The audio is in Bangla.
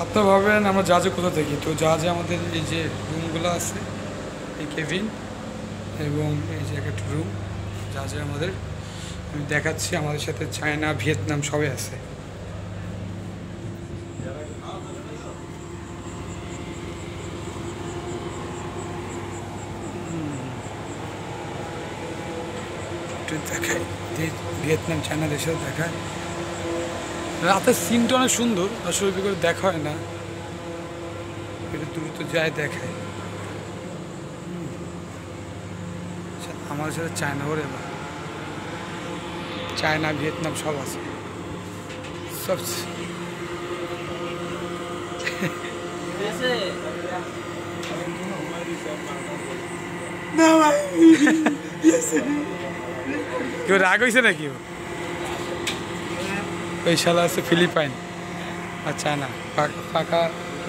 আপনারা ভাবেন আমরা জাহাজে কোথা থেকে, তো জাহাজে আমাদের এই যে রুমগুলো আছে, এই কেবিন এবং এই যে একটা রুম জাহাজে আমাদের, আমি দেখাচ্ছি। আমাদের সাথে চায়না, ভিয়েতনাম সবাই আছে। একটু দেখাই, ভিয়েতনাম চায়না দেশেও দেখায়। রাতের সিনটা অনেক সুন্দর, আসলে করে দেখা হয় না, একটু দ্রুত যায় দেখায়। আমার সাথে চায়না ওরে বা চায়না, ভিয়েতনাম সব আছে, সব না ভাই। কেউ রাগ হয়েছে নাকি? ওই শালা আছে ফিলিপাইন আর চায়না, পাকা